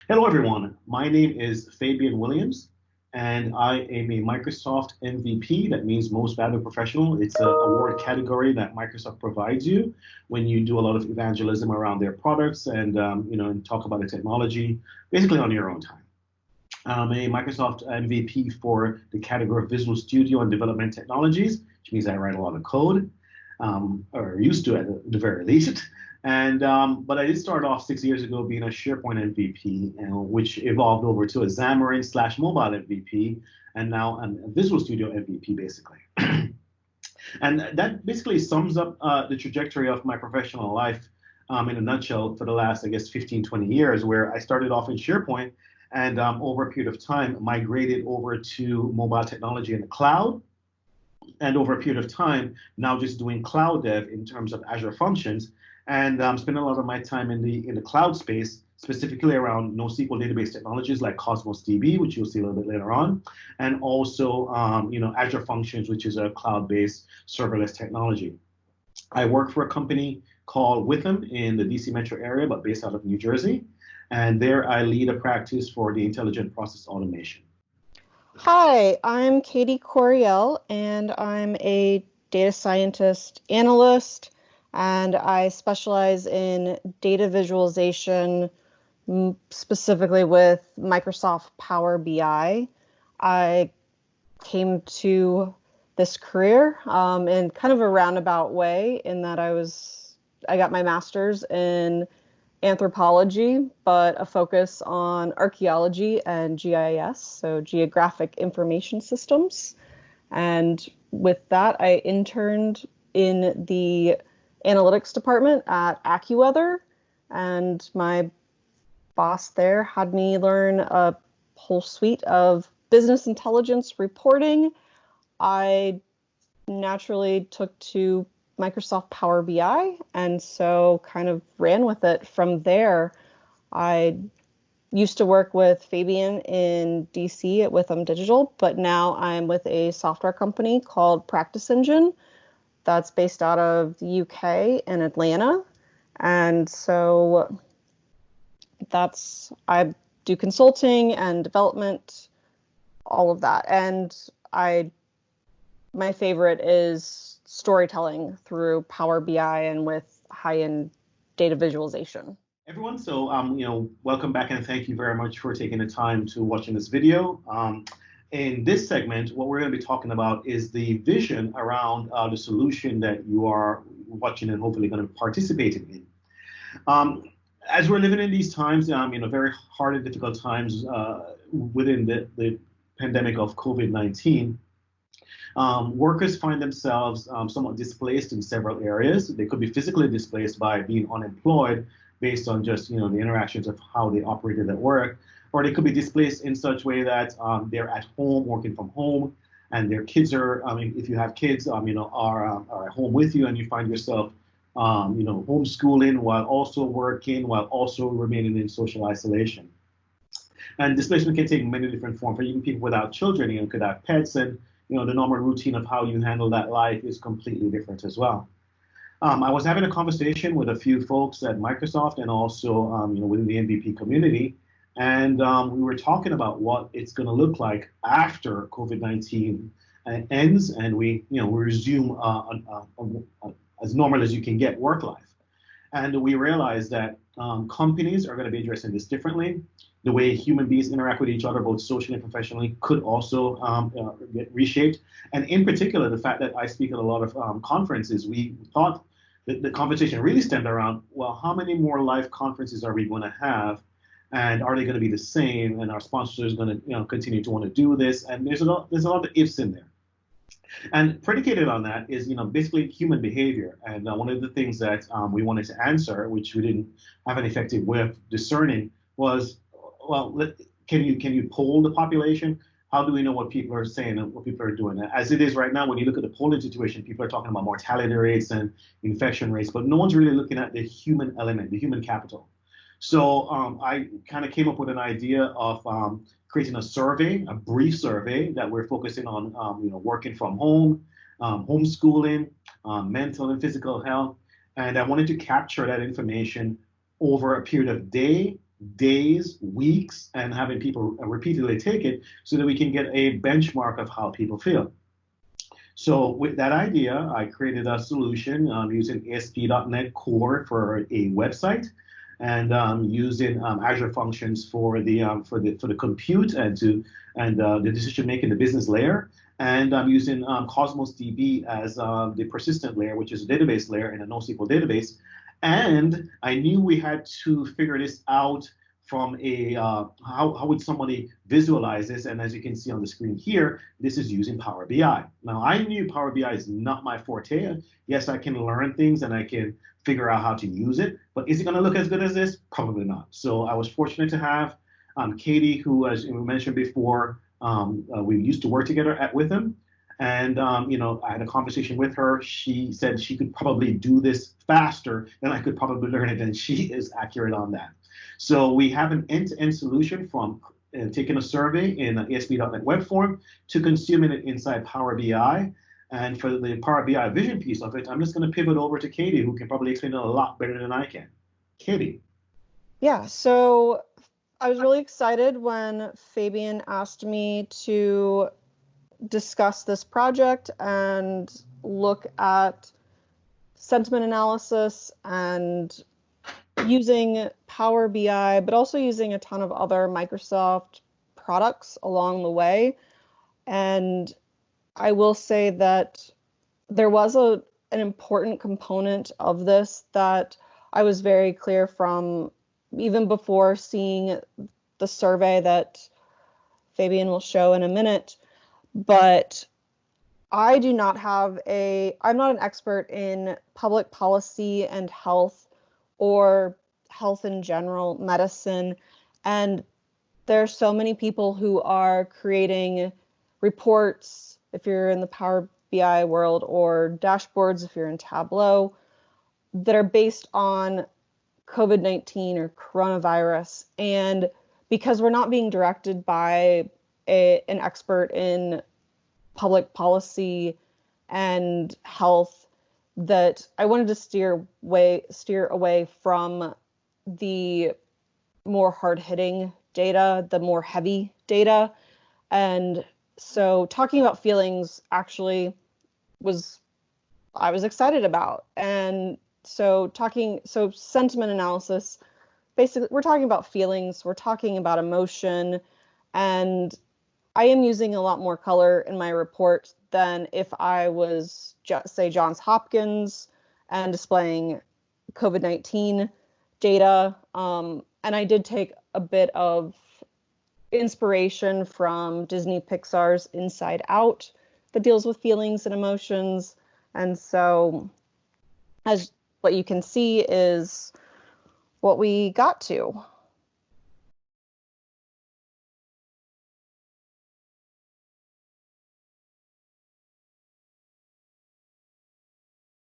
Hello, everyone. My name is Fabian Williams, and I am a Microsoft MVP. That means Most Valuable Professional. It's an award category that Microsoft provides you when you do a lot of evangelism around their products and talk about the technology, basically on your own time. I'm a Microsoft MVP for the category of Visual Studio and Development Technologies, which means I write a lot of code, or used to at the very least. But I did start off 6 years ago being a SharePoint MVP, which evolved over to a Xamarin slash mobile MVP, and now I'm a Visual Studio MVP basically. And that basically sums up the trajectory of my professional life in a nutshell for the last, I guess, 15, 20 years, where I started off in SharePoint and over a period of time migrated over to mobile technology in the cloud. And over a period of time, now just doing cloud dev in terms of Azure functions, and spending a lot of my time in the cloud space, specifically around NoSQL database technologies like Cosmos DB, which you'll see a little bit later on, and also Azure Functions, which is a cloud-based serverless technology. I work for a company called Witham in the DC metro area, but based out of New Jersey, and there I lead a practice for the intelligent process automation. Hi, I'm Katie Coriel, and I'm a data scientist analyst, and I specialize in data visualization, specifically with Microsoft Power BI. I came to this career in kind of a roundabout way, in that I got my master's in anthropology, but a focus on archaeology and GIS, so geographic information systems. And with that, I interned in the analytics department at AccuWeather, and my boss there had me learn a whole suite of business intelligence reporting. I naturally took to Microsoft Power BI, and so kind of ran with it from there. I used to work with Fabian in DC at Witham Digital, but now I'm with a software company called Practice Engine that's based out of the UK and Atlanta. And so I do consulting and development, all of that. And my favorite is storytelling through Power BI and with high-end data visualization. Everyone, so welcome back and thank you very much for taking the time to watching this video. In this segment, what we're going to be talking about is the vision around the solution that you are watching and hopefully going to be participating in. As we're living in these times, very hard and difficult times within the pandemic of COVID-19, workers find themselves somewhat displaced in several areas. They could be physically displaced by being unemployed based on just the interactions of how they operated at work, or they could be displaced in such way that they're at home working from home, and their kids are, if you have kids, are at home with you, and you find yourself, homeschooling while also working, while also remaining in social isolation. And displacement can take many different forms. For even people without children, could have pets, and the normal routine of how you handle that life is completely different as well. I was having a conversation with a few folks at Microsoft and also within the MVP community, and we were talking about what it's going to look like after COVID-19 ends and we resume as normal as you can get work life. And we realized that companies are going to be addressing this differently. The way human beings interact with each other, both socially and professionally, could also get reshaped. And in particular, the fact that I speak at a lot of conferences, we thought that the conversation really stemmed around, well, how many more live conferences are we going to have? And are they going to be the same? And our sponsors going to continue to want to do this? And there's a lot of ifs in there. And predicated on that is, basically human behavior. And one of the things that we wanted to answer, which we didn't have an effective way of discerning, was, well, can you poll the population? How do we know what people are saying and what people are doing? As it is right now, when you look at the polling situation, people are talking about mortality rates and infection rates, but no one's really looking at the human element, the human capital. So I kind of came up with an idea of creating a survey, a brief survey that we're focusing on, working from home, homeschooling, mental and physical health. And I wanted to capture that information over a period of day, days, weeks, and having people repeatedly take it so that we can get a benchmark of how people feel. So with that idea, I created a solution using ASP.NET Core for a website, and using Azure Functions for the compute and the decision making, the business layer, and I'm using Cosmos DB as the persistent layer, which is a database layer in a NoSQL database. And I knew we had to figure this out from a how would somebody visualize this? And as you can see on the screen here, this is using Power BI. Now I knew Power BI is not my forte. Yes, I can learn things and I can figure out how to use it, but is it going to look as good as this? Probably not. So I was fortunate to have Katie, who, as we mentioned before, we used to work together with him. And I had a conversation with her. She said she could probably do this faster than I could probably learn it, and she is accurate on that. So we have an end-to-end solution from taking a survey in an ASP.NET web form to consuming it inside Power BI. And for the Power BI vision piece of it, I'm just going to pivot over to Katie, who can probably explain it a lot better than I can. Katie. Yeah, so I was really excited when Fabian asked me to discuss this project and look at sentiment analysis and using Power BI, but also using a ton of other Microsoft products along the way. And I will say that there was an important component of this that I was very clear from even before seeing the survey that Fabian will show in a minute. But I'm not an expert in public policy and health or health in general, medicine. And there are so many people who are creating reports, if you're in the Power BI world, or dashboards, if you're in Tableau, that are based on COVID-19 or coronavirus. And because we're not being directed by an expert in public policy and health, that I wanted to steer away from the more hard-hitting data, the more heavy data. And so talking about feelings actually I was excited about. And so sentiment analysis, basically we're talking about feelings, we're talking about emotion, and I am using a lot more color in my report than if I was, say, Johns Hopkins and displaying COVID-19 data. And I did take a bit of inspiration from Disney Pixar's Inside Out that deals with feelings and emotions. And so, as what you can see is what we got to.